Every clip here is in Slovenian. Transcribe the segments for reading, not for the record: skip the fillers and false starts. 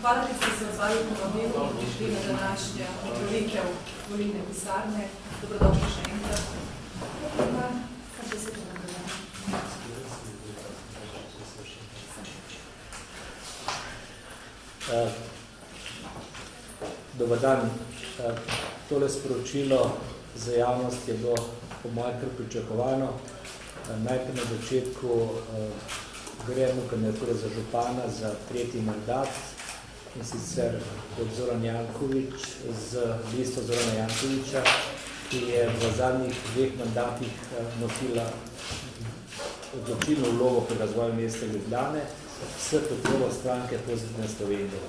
Hvala, da ste se odzvali povabilu in prišli na današnjo otvoritev volilne pisarne. Dobrodošli še enkrat. Kar besede nadaljamo. Dobar dan. Tole sporočilo za javnost je bilo po mojem kar pričakovano. Najprej na začetku gremo kandidaturo za župana za 3. mandat, in sicer od Zoran Janković z listo Zorana Jankovića, ki je v zadnjih 2 mandatih nosila odločilno vlogo pri razvoju mesta Ljubljane s podporo stranke Pozitivne Slovenije.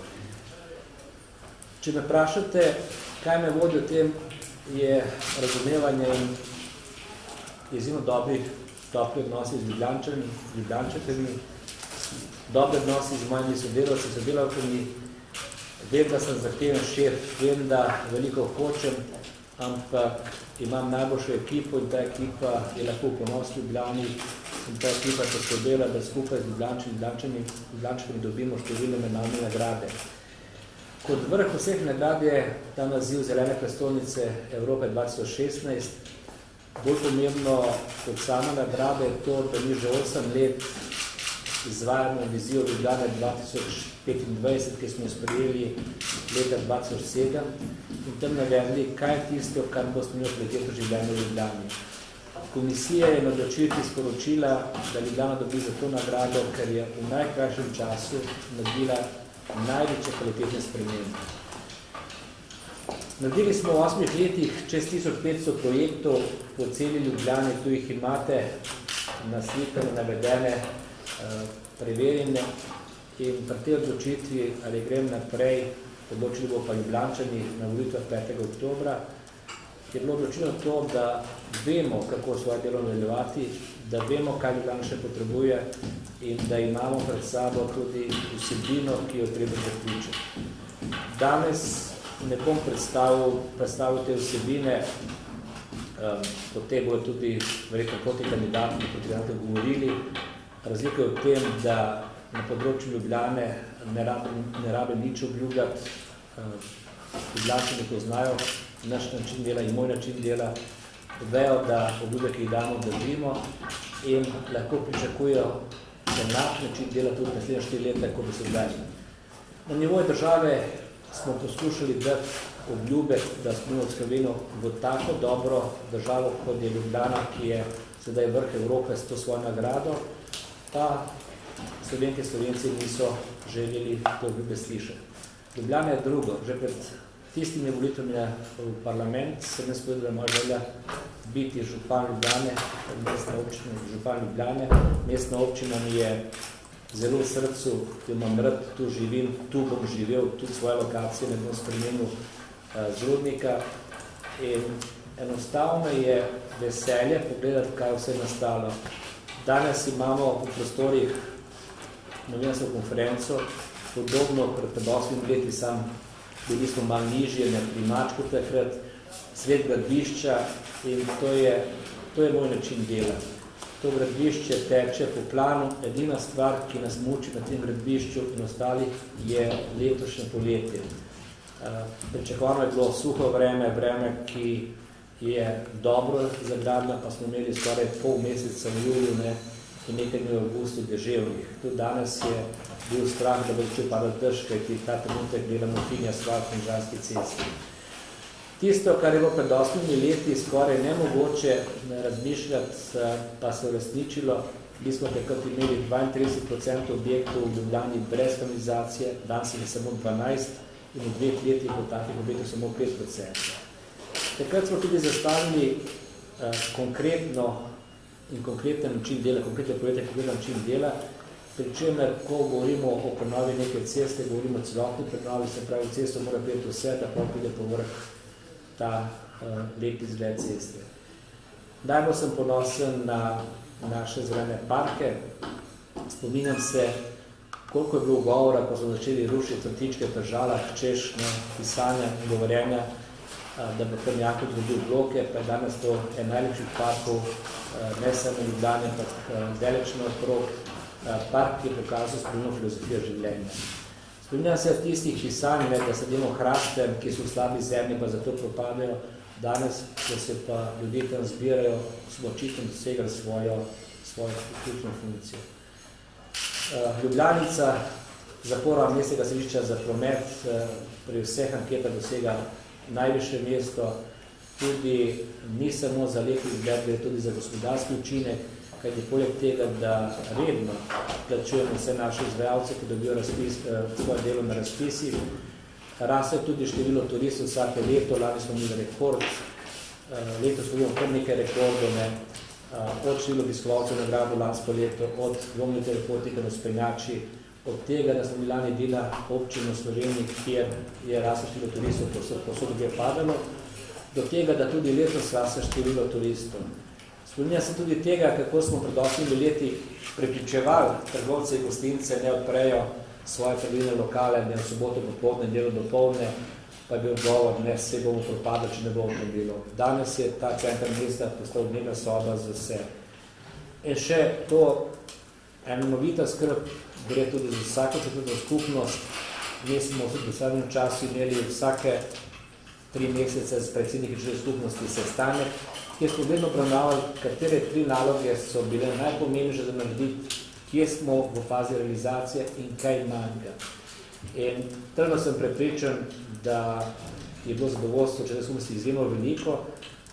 Če me vprašate, kaj me vodi v tem, je razumevanje in izjemno dobrih toplih odnosi z Ljubljančanami, dobre odnosi z mojimi sodelavci, sodelavkami. Vem, da sem zahteven šef, vem, da veliko hočem, ampak imam najboljšo ekipo in ta ekipa je lahko ponos Ljubljani in ta ekipa se skrbela, da skupaj z Ljubljančanami dobimo številne mednarodne nagrade. Kot vrh vseh nagrad je ta naziv Zelene prestolnice Evrope 2016. Bolj pomembno kot sama nagrada je to, da mi že 8 let izvajamo vizijo Ljubljane 2025, ki smo jo sprejeli leta 2007 in tam navedli, kaj je tisto, kar bo spremenilo kvaliteto življenja v Ljubljani. Komisija je na odločitvi sporočila, da Ljubljana dobi za to nagrado, ker je v najkrajšem času naredila največje kvalitetne spremembe. Naredili smo v 8 letih čez 1500 projektov po celi Ljubljani, tu jih imate naslikane, navedene, preverjene in pri tej odločitvi, ali grem naprej, odločili bo pa Ljubljančani na volitvah 5. oktobra, je bilo odločeno to, da vemo, kako svoje delo nadaljevati, da vemo, kaj Ljubljana še potrebuje in da imamo pred sabo tudi vsebino, ki jo treba zaključiti. Danes ne bom predstavil te vsebine, potem bodo tudi verjetno proti kandidati govorili. Razlika je v tem, da na področju Ljubljane ne rabe nič obljubljati. Ljubljančani poznajo naš način dela in moj način dela, vejo, da obljube, ki jih damo, držimo in lahko pričakujejo enak način dela tudi naslednje 4 leta, kot bi se zdaj. Na nivoju države smo poskušali dati obljube, da smo od Slovenijo v tako dobro državo, kot je Ljubljana, ki je sedaj vrh Evrope s to svojo nagrado, pa Slovenke in Slovenci niso želeli to obljube slišati. Ljubljana je drugo. Že pred tistimi volitvami v parlament sem jaz povedal, da moja želja biti župan Ljubljane, mestna občina mi je zelo v srcu, ki imam rad, tu živim, tu bom živel, tudi svoje lokacije ne bom spremenil z Rudnika in enostavno je veselje pogledati, kaj je vse nastalo. Danes imamo v prostorih novinarsko konferenco, podobno pred 8 leti bili smo malo nižje, ne pri Mačku takrat, svet gradbišča in to je moj način dela. To gradbišče teče po planu, edina stvar, ki nas muči na tem gradbišču in ostalih, je letošnje poletje. Pričakovano je bilo suho vreme, ki je dobro zagradila, pa smo imeli skoraj pol meseca v juliju in nekaj dni v avgustu deževnih. Tudi danes je bil strah, da bo začel padati dež, kajti ta trenutek delamo fini asfalt na Žanski cesti. Tisto, kar je bilo pred 8 leti skoraj nemogoče razmišljati, pa se uresničilo, mi smo takrat imeli 32% objektov v Ljubljani brez kanalizacije, danes je samo 12% in v 2 letih bo takih objektov samo 5%. Takrat smo tudi zastavili konkreten način dela, konkretne projekte, konkreten način dela pri čemer, ko govorimo o prenovi neke ceste, govorimo o celotni prenovi, se pravi, cesto mora biti vse, da pa pride povrh ta lep izgled ceste. Najbolj sem ponosen na naše zelene parke. Spominjam se, koliko je bilo govora, ko smo začeli rušiti vrtičke v Tržalah, češ pisanja in govorjenja, da bo tam jako dobil bloke, pa je danes to en najlepših parkov, ne samo v Ljubljani, ampak dalečno okrog, park, ki je pokazal spremno filozofijo življenja. Spominjam se tistih pisanj, da sedimo hrastem, ki so v slabi zemlji, pa zato propadajo, danes, ko se pa ljudje tam zbirajo, smo očitno dosegali svojo ključno funkcijo. Ljubljanica, zapora mestnega središča za promet, pri vseh anketah dosega najvišje mesto, tudi ni samo za lep izgled, gre tudi za gospodarski učinek, kajti poleg tega, da redno plačujemo vse naše izvajalce, ki dobijo svoje delo na razpisih, raste tudi število turistov vsake leto, lani smo imeli rekord, letos smo imeli kar nekaj rekordov, od število obiskovalcev na gradu lansko leto, od kilometrov potika do spenjači, od tega, da smo bili lani edina občina v Sloveniji, kjer je raslo število turistov, posod je padalo, do tega, da tudi letos raste število turistov. Spominjam se tudi tega, kako smo pred 8 leti prepričevali trgovce in gostince, ne odprejo svoje trgovine lokale, ne v soboto popoldne, delo dopoldne, pa je bil odgovor, ne, vse bomo propadali, če ne bo avtomobilov. Danes je ta center mesta postal dnevna soba za vse. In še to enovita skrb gre tudi za vsako četvrtno skupnost. Mi smo v dosadnem času imeli vsake 3 mesece s predsedniki četvrtne skupnosti sestanek, kjer smo vedno obravnavali, katere 3 naloge so bile najpomembnejše za narediti, kje smo v fazi realizacije in kaj manjka. In trdno sem prepričan, da je bilo zadovoljstvo četvrtne skupnosti izjemno veliko,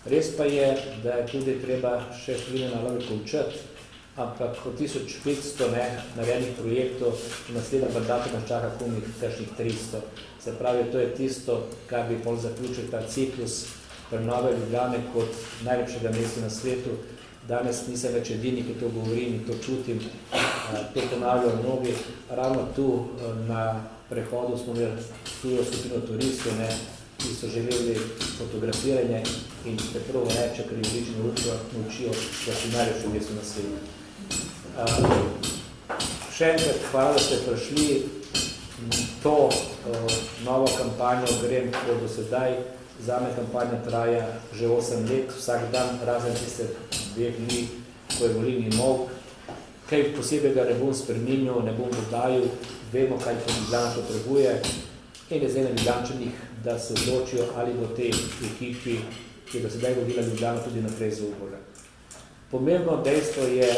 res pa je, da je tudi treba še številne naloge končati, ampak od 1500 narejenih projektov v naslednjem mandatu nas čaka kakšnih 300. Se pravi, to je tisto, kar bi pol zaključil ta ciklus prenove Ljubljane kot najlepšega mesta na svetu. Danes nisem več edini, ki to govorim in to čutim, to ponavljajo mnogi. Ravno tu na prehodu smo imeli tujo skupino turistov, ki so želeli fotografiranje in Petrov reče, ker jih naučijo, da so najlepše mesto na svetu. Še enkrat hvala, da ste prišli. To novo kampanjo grem kot do sedaj. Zame kampanja traja že 8 let, vsak dan, razen tiste 2 dni, ko je volilni molk. Kaj posebej ne bom spreminjal, ne bom dodajal, vemo, kaj Ljubljana potrebuje in je zdaj na Ljubljančanih, da se odločijo, ali bo tej ekipi, ki je do sedaj vodila Ljubljana, tudi naprej zaupala. Pomembno dejstvo je,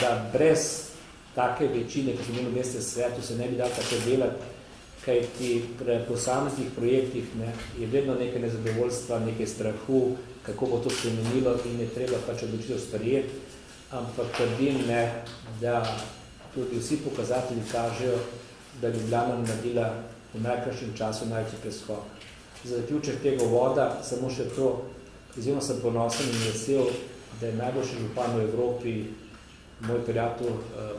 da brez take večine, ki so imeli v mestnem svetu, se ne bi dal tako delati, kajti pri posameznih projektih je vedno nekaj nezadovoljstva, nekaj strahu, kako bo to spremenilo in je treba pač odločitev sprejeti, ampak trdim, da tudi vsi pokazatelji kažejo, da Ljubljana naredila v najkrajšem času največji preskok. Za zaključek tega uvoda samo še to, izjemno sem ponosen in vesel, da je najboljši župan v Evropi, moj prijatelj,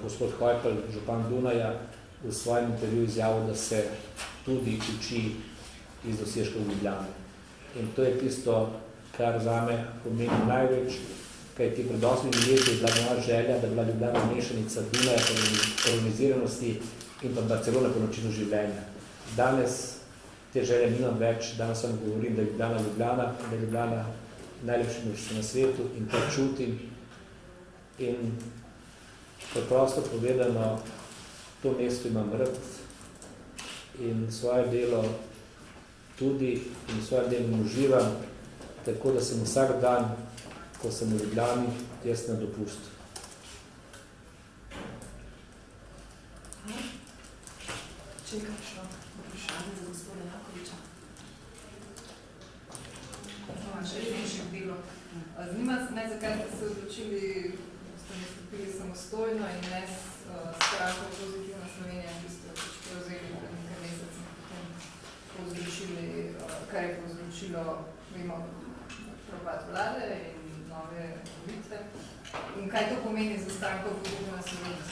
gospod Hojpel, župan Dunaja, v svojem intervjuju izjavil, da se tudi uči iz dosežkov Ljubljane. In to je tisto, kar zame pomeni največ, kajti pred 8 leti je bila moja želja, da je bila Ljubljana mešanica Dunaja po organiziranosti in pa Barcelona po načinu življenja. Danes te želje nimam več, danes vam govorim, da je Ljubljana Ljubljana, da je Ljubljana najlepše mesto na svetu in to čutim. In preprosto povedano, to mesto imam rad in svoje delo tudi in svoje delo uživam, tako da sem vsak dan, ko sem v Ljubljani, jaz na dopustu. Če je kakšno vprašanje za gospoda Jakoviča? Zanima me, zakaj ste se odločili, ste nastopili samostojno in ne s stranko Pozitivna Slovenija, ki ste prevzeli pred nekaj meseci in potem povzročili, kar je povzročilo, vemo, propad vlade in nove volitve. In kaj to pomeni za stranko Pozitivna Slovenija?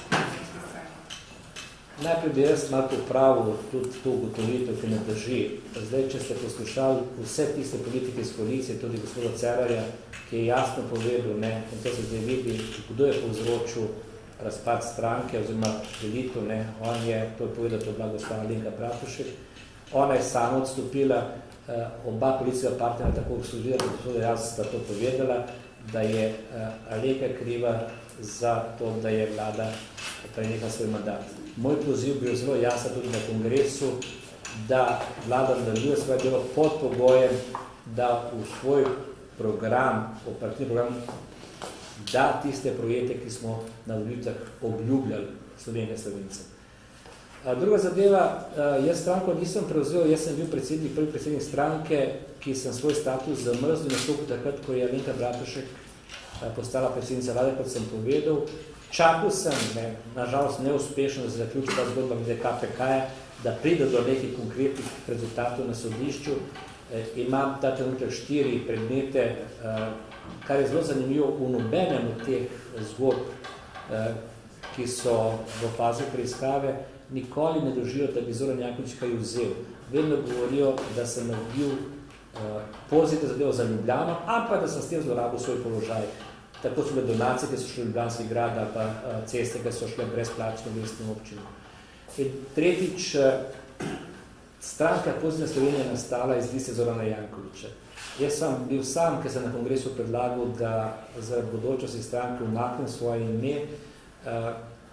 Najprej bi jaz malo popravil tudi to ugotovitev, ki ne drži. Zdaj, če ste poslušali vse tiste politike iz koalicije, tudi gospoda Cerarja, ki je jasno povedal, ne, in to se zdaj vidi, kdo je povzročil razpad stranke oziroma delitev, ne, on je, to je povedal, to je bila gospa Alenka Bratušek, ona je sama odstopila, oba koalicijska partnera tako obsodila, da je jaz to povedala, da je Alenka kriva za to, da je vlada prenehala svoj mandat. Moj poziv bil zelo jasen tudi na kongresu, da vlada nadaljuje svoje delo pod pogojem, da v svoj program, operativni program, da tiste projekte, ki smo na volitvah obljubljali Slovenke Slovence. Druga zadeva, jaz stranko nisem prevzel, jaz sem bil prvi predsednik stranke, ki sem svoj status zamrznil nastopil takrat, ko je Alenka Bratušek postala predsednica vlade, kot sem povedal. Čakal sem, nažalost neuspešno, da se zaključi ta zgodba glede KPK-ja, da pride do nekih konkretnih rezultatov na sodišču. Imam ta trenutek 4 predmete, kar je zelo zanimivo v nobenem od teh zgodb, ki so v fazi preiskave, nikoli ne držijo, da bi Zoran Janković kaj vzel. Vedno govorijo, da sem naredil pozitivno zadevo za Ljubljano, ampak da sem s tem zlorabil svoj položaj. Tako so bile donacije, ki so šle v Ljubljanski grad, ali pa ceste, ki so šle brezplačno v mestno občino. In tretjič, stranka Pozitivna Slovenija je nastala iz liste Zorana Jankovića. Jaz sem bil sam, ki sem na kongresu predlagal, da za bodočosti stranke umaknem svoje ime.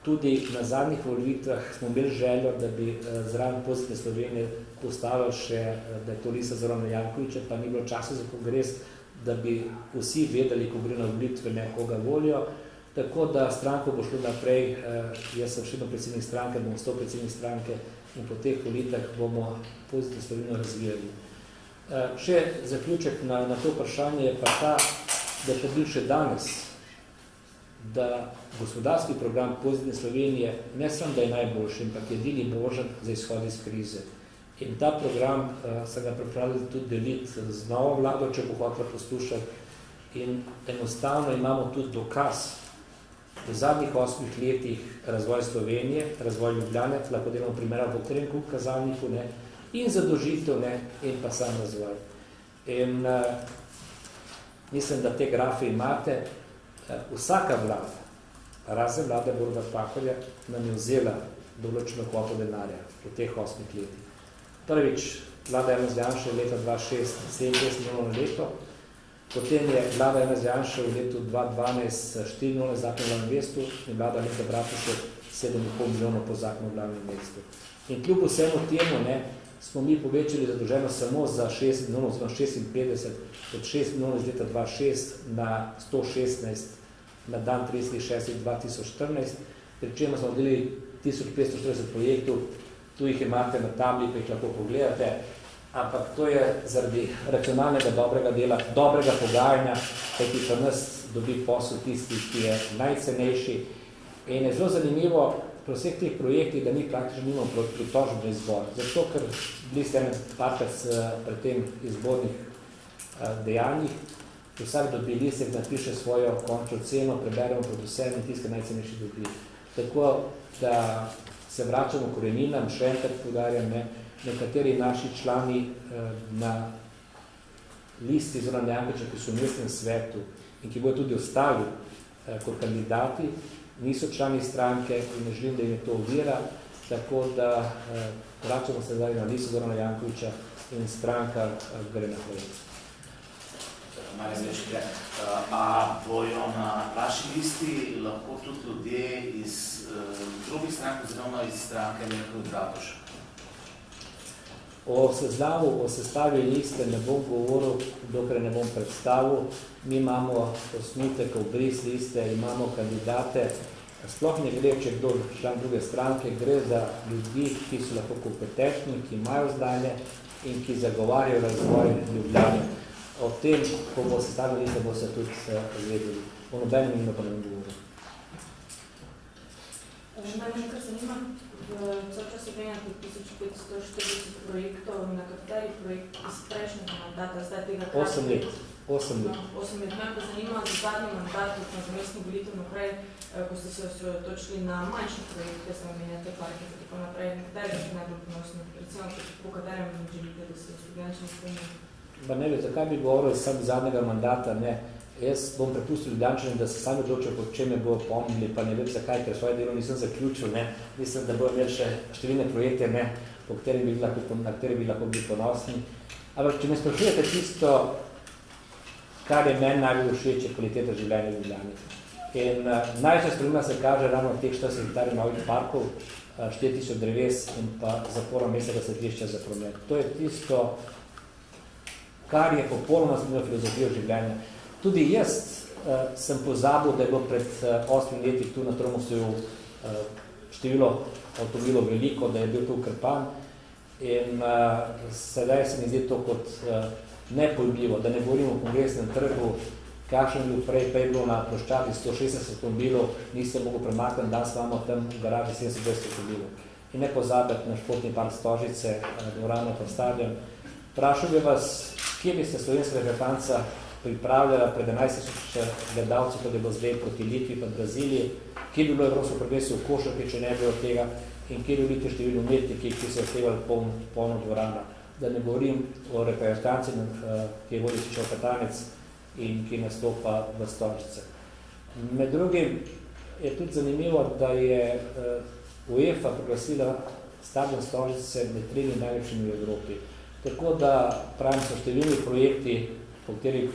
Tudi na zadnjih volitvah smo imeli željo, da bi zraven Pozitivne Slovenije postavili še, da je to lista Zorana Jankovića, pa ni bilo časa za kongres, da bi vsi vedeli, ko gre na volitve, koga volijo. Tako da stranko bo šlo naprej, jaz sem še vedno predsednik stranke, bom ostal predsednik stranke in po teh volitvah bomo Pozitivno Slovenijo razvijali. Še zaključek na to vprašanje je pa ta, da je bil še danes, da gospodarski program Pozitivne Slovenije ne samo, da je najboljši, ampak je edini možen za izhod iz krize. In ta program se ga pripravili tudi deliti z novo vlado, če bo hotela poslušati. In enostavno imamo tudi dokaz v zadnjih 8 letih razvoj Slovenije, razvoj Ljubljane, lahko delamo primera v katerem kazalniku, in zadolžitev, in pa sam razvoj. In mislim, da te grafe imate. Vsaka vlada, razen vlade Boruta Pahorja, nam je vzela določeno kvoto denarja v teh 8 letih. Prvič, vlada Janeza Janše leta 2006 57 milijonov na leto, potem je vlada Janeza Janše v letu 2012 4 milijone zakon o glavnem mestu in vlada Alenke Bratušek 7,5 milijonov po zakonu o glavnem mestu. In kljub vsemu temu, smo mi povečali zadolženost samo za 60 milijonov, oziroma 56, od 6 milijonov iz leta 2006 na 116 na dan 30.6.2014, pri čemer smo delili 1540 projektov, tu jih imate na tabli, pa jih lahko pogledate, ampak to je zaradi racionalnega dobrega dela, dobrega pogajanja, kajti pa nas dobi posel tisti, ki je najcenejši. In je zelo zanimivo pri vseh teh projektih, da mi praktično nimamo pritožb na izbor, zato ker bili ste parkrat pri tem izbornih dejanjih, vsak dobi listek, napiše svojo končno ceno, preberemo predvsem in tiskaj najcenejši dobi. Tako da se vračamo koreninam, še enkrat poudarjam, nekateri naši člani na listi Zorana Jankovića, ki so v mestnem svetu in ki bodo tudi ostali kot kandidati, niso člani stranke in ne želim, da jim je to ovira, tako da vračamo se zdaj na listo Zorana Jankovića in stranka gre naprej. A bojo na vaši listi lahko tudi ljudje iz drugih strank oziroma iz stranke Alenke Bratušek? O seznamu, o sestavi liste ne bom govoril, dokler ne bom predstavil. Mi imamo osnutek obris liste, imamo kandidate. Sploh ne gre, če kdo član druge stranke, gre za ljudi, ki so lahko kompetentni, ki imajo znanje in ki zagovarjajo razvoj Ljubljane. O tem, ko bo sestavljena lista, bo se tudi izvedeli. O nobenem imenu pa ne govorim. Najbolj, kar zanima, vse čas je menjati 1540 projektov, na kateri projekt iz prejšnjega mandata, zdaj tega 8 let. 8 let. 8 let. Me pa zanima za zadnji mandat od nadomestnih volitev naprej, ko ste se osredotočili na manjše projekte, se omenjate parke in tako naprej, kateri ste najbolj ponosni, recimo po katerem želite, da se Ljubljančani spomnijo? Pa ne vem, zakaj bi govoril sam zadnjega mandata, ne. Jaz bom prepustil Ljubljančanom, da se sami odločijo, po čem me bojo pomnili, pa ne vem zakaj, ker svoje delo nisem zaključil, ne. Mislim, da bojo imeli še številne projekte, ne, na katere bi lahko bili ponosni. Ampak, če me sprašujete tisto, kar je meni najbolj všeč, je kvaliteta življenja v Ljubljani. In največja sprememba se kaže ravno v teh 40 hektarjev novih parkov, 4000 dreves in pa zapora mestnega središča za promet. To je tisto, kar je popolnoma spremenilo filozofijo življenja. Tudi jaz sem pozabil, da je bilo pred 8 leti tu na Tromostovju število avtomobilov veliko, da je bil tu Krpan in sedaj se mi zdi to kot nepojmljivo, da ne govorimo o Kongresnem trgu, kakšen bil prej je bilo na ploščadi 160 avtomobilov, nisem mogel premakniti, danes imamo tam v garaži 720 avtomobilov. In ne pozabiti na športni park Stožice, dvorano pa stadion. Vprašal bi vas, kje bi se slovenska reprezentanca pripravljala pred 11.000 gledalci, kot je bilo zdaj proti Litvi pa Braziliji, kje bi bilo evropsko prvenstvo v košarki, če ne bi bilo tega, in kje bi bili številni umetniki, ki so odtevali polno dvorano. Da ne govorim o reprezentanci, ki je vodi Čečo Katanec in ki nastopa v Stožice. Med drugim je tudi zanimivo, da je UEFA proglasila stadion Stožice med 3 najlepšimi v Evropi. Tako da pravim, so številni projekti, po katerih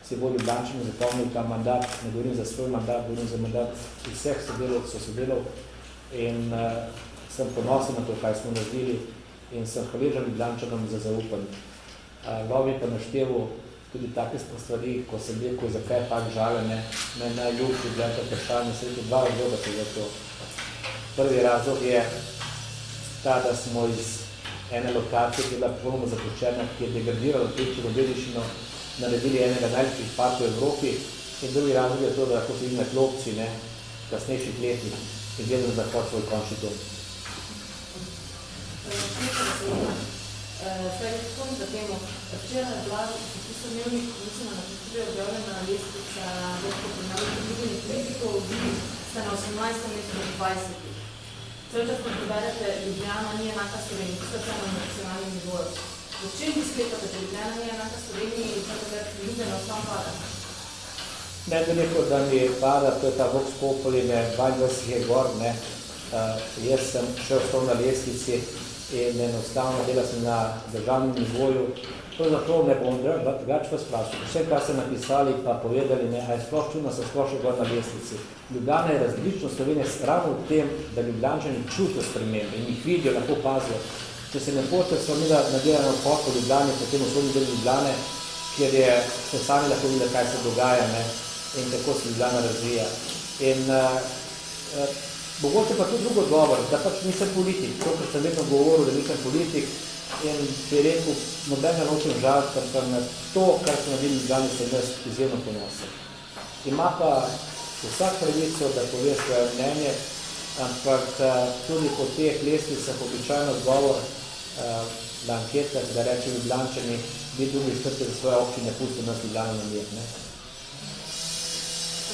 se bodo Ljubljančani zapomnili ta mandat, ne govorim za svoj mandat, govorim za mandat vseh sodelov in sem ponosen na to, kaj smo naredili in sem hvaležen Ljubljančanom za zaupanje. Lovi pa naštevu tudi take stvari, ko sem rekel, zakaj tak žalene, me najljubši gledate vprašanje, se rekel, 2 razloga se je to. Prvi razlog je ta, da smo iz ene lokacije, ki je bila popolnoma zapuščena, ki je degradirala Pečino dediščino, naredili enega najlepših parkov v Evropi in drugi razlog je to, da lahko se vidim na klopci, ne, v kasnejših letih in gledam za svoj končni dom. Zdaj, tako za temo, včeraj je bila v tistem dnevniku, mislim, na kulturi objavljena lestvica doktor primarnih drugenih kritikov, vi ste na 18. mestu od 20. Cel čas preberete, Ljubljana ni enaka Sloveniji, to je na nacionalnem nivoju. V čem vi sklepate, da Ljubljana ni enaka Sloveniji in tako da Ljubljana osam pada? Ne bi rekel, da mi pada, to je ta Vox Populi, 22 je gor, ne. Jaz sem šel na lestvici in enostavno delal sem na državnem nivoju. Pravzaprav ne bom drugače vas vprašal. Vse, kar ste napisali pa povedali, ne, a je sploh čudno, sem sploh še gor na lestvici. Ljubljana je različno Slovenije ravno v tem, da Ljubljančani čutijo spremembe in jih vidijo, lahko pazijo. Če se ne pošte, smo mi nadelali odpor po Ljubljani, potem v vzhodni del Ljubljane, kjer se sami lahko videli, kaj se dogaja, ne, in kako se Ljubljana razvija. In mogoče pa tudi drugo odgovor, da pač nisem politik. To, ker sem vedno govoril, da nisem politik in bi rekel, nobenega nočem žaliti, ker na to, kar sem naredil v Ljubljani, sem jaz izjemno ponosen. Ima pa vsak pravico, da pove svoje mnenje, ampak tudi po teh lestvicah običajno odgovor na anketah, da reče Ljubljančani, vi drugi strte za svoje občine, pustite nas Ljubljana na mir, ne?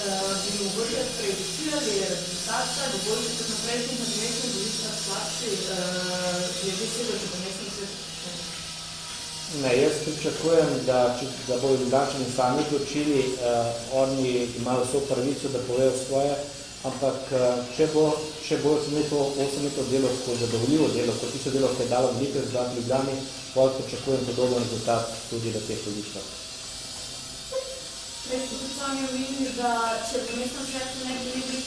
Bi mogoče prejudicirali rezultate, bo bolj kot na prejšnjih nadomestnih volitvah slabši, glede sebe, če domestnih svet? Ne, jaz pričakujem, da bodo Ljubljančani sami odločili, oni imajo vso pravico, da povejo svoje, ampak če bo se to 8 leto delo, ko zadovoljivo delo, kot tisto delo, ki je dalo veliko rezultat v Ljubljani, bolj pričakujem podoben rezultat tudi v teh volitvah. Prej ste tudi sami omenili, da če v mestnem svetu ne bi imeli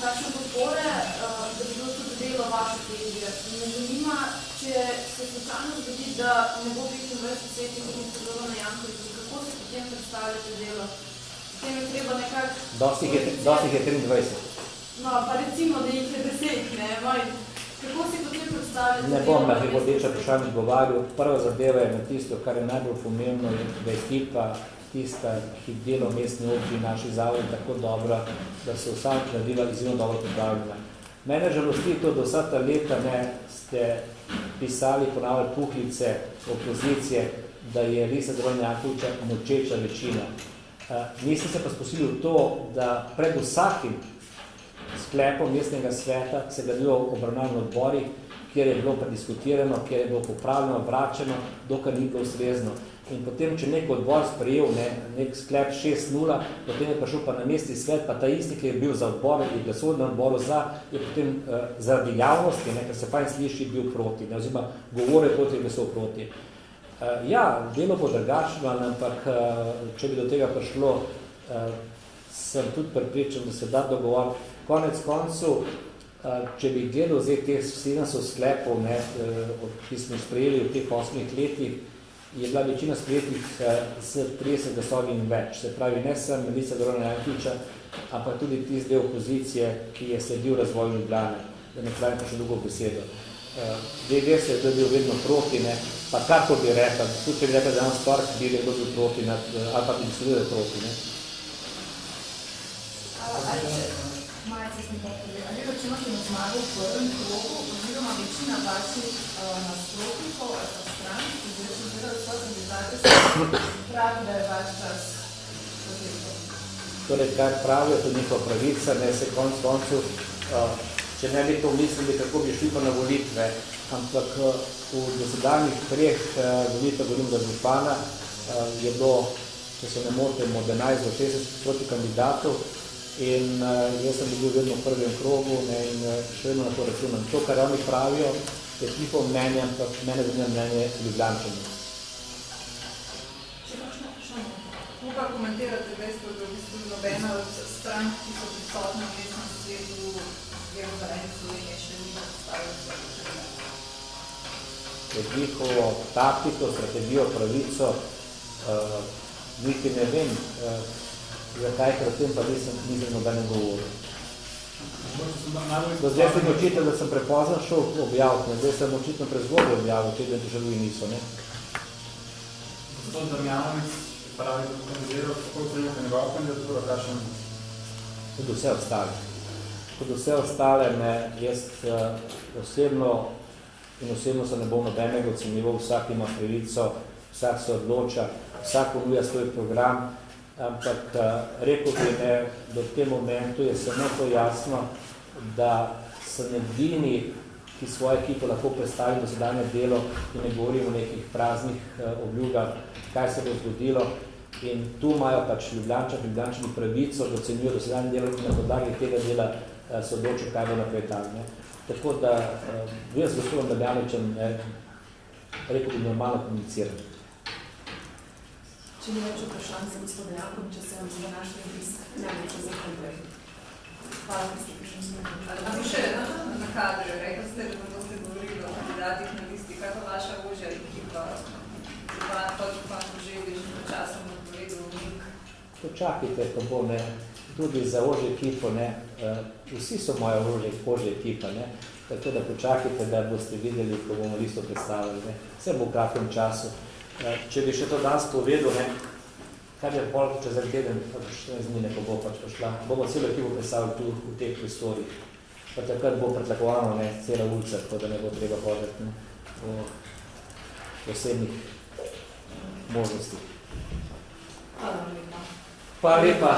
takšne podpore, da bi bilo tudi delo vaše težje. Me zanima, če se slučajno zgodi, da ne bo 25 svetih in podobno na Jankovici, kako se potem predstavljate delo? Potem je treba nekako... Dosti jih je 23. No, pa recimo, da jih je 10, ne, manj. Kako si potem predstavljate delo? Ne bom na prihodeča vprašanje odgovarjal. Prva zadeva je na tisto, kar je najbolj pomembno, da je ekipa tista, ki delo mestne občine naših zavodov tako dobro, da so vsak naredila izjemno dobro pripravljena. Mene žalosti to, da vsa ta leta ne ste pisali, ponavljali puhlice, opozicije, da je Lista Drona Jankovića močeča večina. Nisem se pa spustili v to, da pred vsakim sklepom mestnega sveta se ga bil obravnavan v odborih, kjer je bilo prediskutirano, kjer je bilo popravljeno, vračeno, dokaj ni bilo ustrezno. In potem, če nek odbor sprejel nek sklep 6-0, potem je prišel pa na mestni svet, pa ta isti, ki je bil za odbor in glasoval na odboru za, je potem zaradi javnosti, ker se fajn sliši, bil proti, oziroma govoril proti, glasov proti. Ja, delo bo drugačno, ampak če bi do tega prišlo, sem tudi prepričan, da se da dogovor. Konec koncev, če bi gledal zdaj teh 700 sklepov, ki smo sprejeli v teh 8 letih, je bila večina sprejetih s 30 glasovi in več. Se pravi, ne sem Lista Drona Jankovića, ampak tudi tisti del opozicije, ki je sledil razvoju Ljubljane, da ne pravim pa še drugo besedo. DGS je bil vedno proti, pa kako bi rekla, tudi če bi rekla, da je stvar, bi rekel bil proti, ali pa bi mislil, da je proti. Majce sem potrebe. Ali računate na zmago v prvem krogu, oziroma večina vaših nasprotnikov ali pa stran, ki bi rezultirali svoje kandidate, pravi, da je vaš čas potreben? Torej, kaj pravijo, to je njihova pravica, se konc koncev, če ne bi to mislili, kako bi šli pa na volitve, ampak v dosedanjih 3 volitev, govorim za župana, je bilo, če se ne motimo, 11 do 60 proti kandidatov, in jaz sem bil vedno v prvem krogu in še vedno na to računam. To, kar oni pravijo, je njihovo mnenje, ampak mene zanima mnenje Ljubljančanov. Če kakšno vprašanje? Kako pa komentirate dejstvo, da v bistvu nobena od strank, ki so prisotne v mestnem svetu, je v Zeleni Sloveniji še ni predstavila svoje kandidate? Njihovo taktiko, strategijo, pravico, niti ne vem, zakaj, ker o tem pa nisem nobenem govoril. Do zdaj sem očitno, da sem prepozno šel objaviti, zdaj sem očitno prezgodaj objavil, če da državi niso. Gospod Damjanovic pravi, da bo kandidiral, kako trenutno njegova kandidatura, kakšen? Kot vse ostale. Kot vse ostale, jaz osebno se ne bom nobenega ocenjeval, vsak ima pravico, vsak se odloča, vsak ponuja svoj program, ampak rekel bi, do tem momentu je samo to jasno, da sem edini, ki svojo ekipo lahko predstavi dosedanje delo in ne govorim o nekih praznih obljubah, kaj se bo zgodilo. In tu imajo pač Ljubljančani pravico, da ocenjujo dosedanje delo in na podlagi tega dela se odločijo, kaj bo naprej tam. Tako da, jaz z gospodom Damjanovićem, rekel bi, normalno komuniciram. Če ni več vprašanj za gospoda Jankovića, se vam za današnji obisk najlepše zahvaljujem. Hvala, da ste prišli s mojim. A bi še na kadre, rekli ste, da boste govorili o kandidatih na listi, kaj pa vaša ožja ekipa, podžupan Koželj, že v časom odpovedal Nik? Počakajte, ko bo, tudi za ožjo ekipo, vsi so moja ožja ekipa, tako da počakajte, da boste videli, ko bomo listo predstavili. Vse bo v kratkem času. Če bi še to danes povedal, kar je pol čez en teden, pa še zmine, ko bo pač prišla, bomo celo ekipo predstavili tu v teh prostorih. Pa takrat bo pretlakovano cela ulica, tako da ne bo treba hoditi o posebnih možnostih. Hvala lepa. Hvala lepa.